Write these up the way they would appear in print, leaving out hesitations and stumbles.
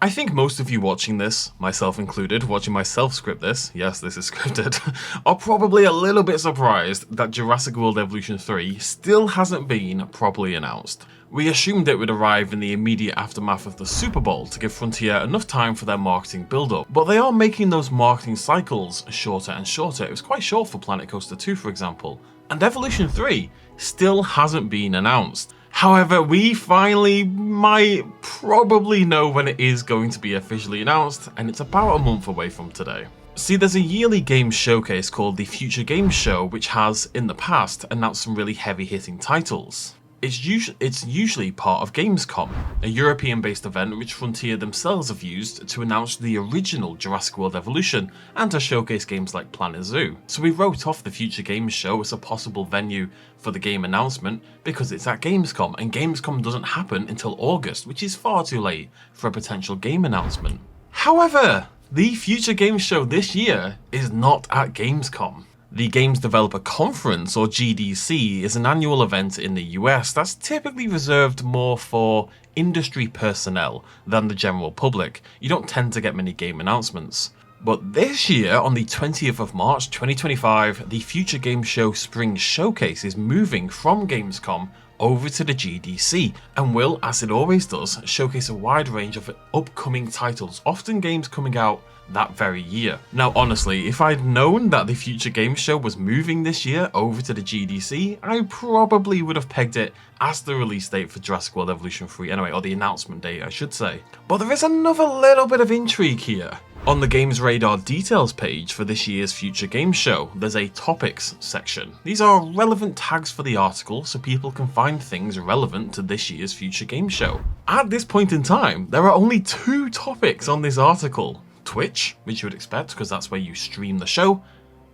I think most of you watching this, myself included, watching myself script this, yes, this is scripted, are probably a little bit surprised that Jurassic World Evolution 3 still hasn't been properly announced. We assumed it would arrive in the immediate aftermath of the Super Bowl to give Frontier enough time for their marketing build-up, but they are making those marketing cycles shorter and shorter. It was quite short for Planet Coaster 2, for example, and Evolution 3 still hasn't been announced. However, we finally might probably know when it is going to be officially announced, and it's about a month away from today. See, there's a yearly games showcase called the Future Games Show, which has, in the past, announced some really heavy-hitting titles. It's usually part of Gamescom, a European-based event which Frontier themselves have used to announce the original Jurassic World Evolution and to showcase games like Planet Zoo. So we wrote off the Future Games Show as a possible venue for the game announcement because it's at Gamescom, and Gamescom doesn't happen until August, which is far too late for a potential game announcement. However, the Future Games Show this year is not at Gamescom. The Games Developer Conference, or GDC, is an annual event in the US that's typically reserved more for industry personnel than the general public. You don't tend to get many game announcements. But this year, on the 20th of March 2025, the Future Games Show Spring Showcase is moving from Gamescom over to the GDC, and will, as it always does, showcase a wide range of upcoming titles, often games coming out that very year. Now honestly, if I'd known that the Future Games Show was moving this year over to the GDC, I probably would have pegged it as the release date for Jurassic World Evolution 3 anyway, or the announcement date I should say. But there is another little bit of intrigue here. On the Games Radar details page for this year's Future Games Show, there's a topics section. These are relevant tags for the article so people can find things relevant to this year's Future Games Show. At this point in time, there are only 2 topics on this article. Twitch, which you would expect because that's where you stream the show,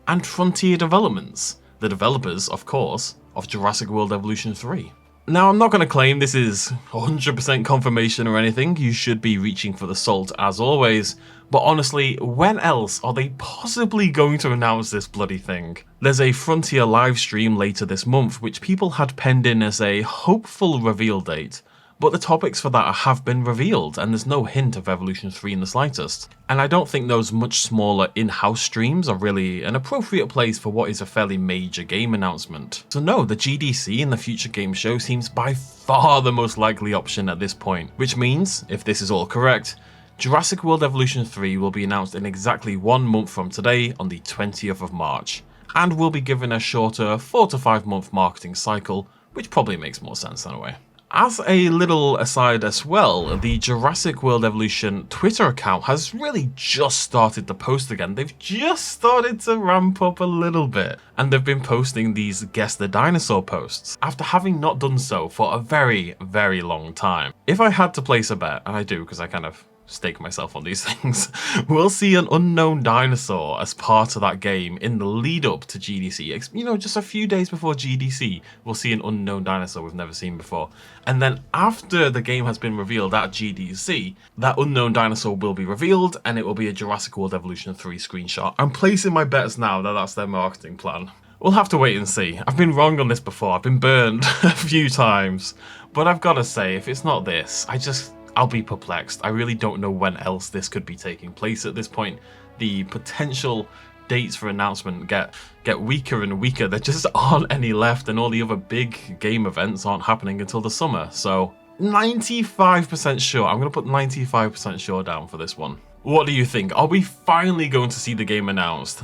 and Frontier Developments, the developers, of course, of Jurassic World Evolution 3. Now, I'm not going to claim this is 100% confirmation or anything, you should be reaching for the salt as always, but honestly, when else are they possibly going to announce this bloody thing? There's a Frontier live stream later this month which people had penned in as a hopeful reveal date, but the topics for that have been revealed and there's no hint of Evolution 3 in the slightest. And I don't think those much smaller in-house streams are really an appropriate place for what is a fairly major game announcement. So no, the GDC and the Future Games Show seems by far the most likely option at this point, which means, if this is all correct, Jurassic World Evolution 3 will be announced in exactly 1 month from today on the 20th of March, and will be given a shorter 4 to 5 month marketing cycle, which probably makes more sense anyway. As a little aside as well, the Jurassic World Evolution Twitter account has really just started to post again. They've just started to ramp up a little bit, and they've been posting these Guess the Dinosaur posts, after having not done so for a very, very long time. If I had to place a bet, and I do because I kind of stake myself on these things, we'll see an unknown dinosaur as part of that game in the lead up to GDC. You know, just a few days before GDC, we'll see an unknown dinosaur we've never seen before. And then after the game has been revealed at GDC, that unknown dinosaur will be revealed and it will be a Jurassic World Evolution 3 screenshot. I'm placing my bets now that that's their marketing plan. We'll have to wait and see. I've been wrong on this before, I've been burned a few times, but I've got to say, if it's not this, I'll be perplexed. I really don't know when else this could be taking place at this point. The potential dates for announcement get weaker and weaker. There just aren't any left, and all the other big game events aren't happening until the summer. So 95% sure. I'm going to put 95% sure down for this one. What do you think? Are we finally going to see the game announced?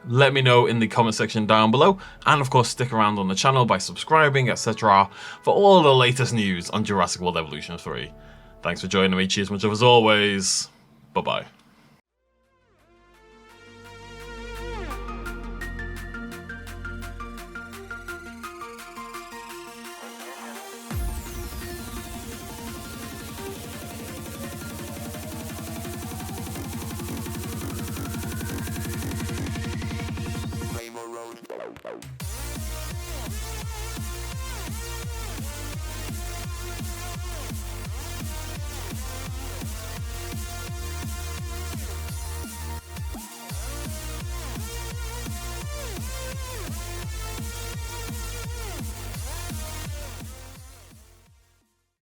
Let me know in the comment section down below, and of course stick around on the channel by subscribing, etc. for all the latest news on Jurassic World Evolution 3. Thanks for joining me, cheers much as always, bye bye.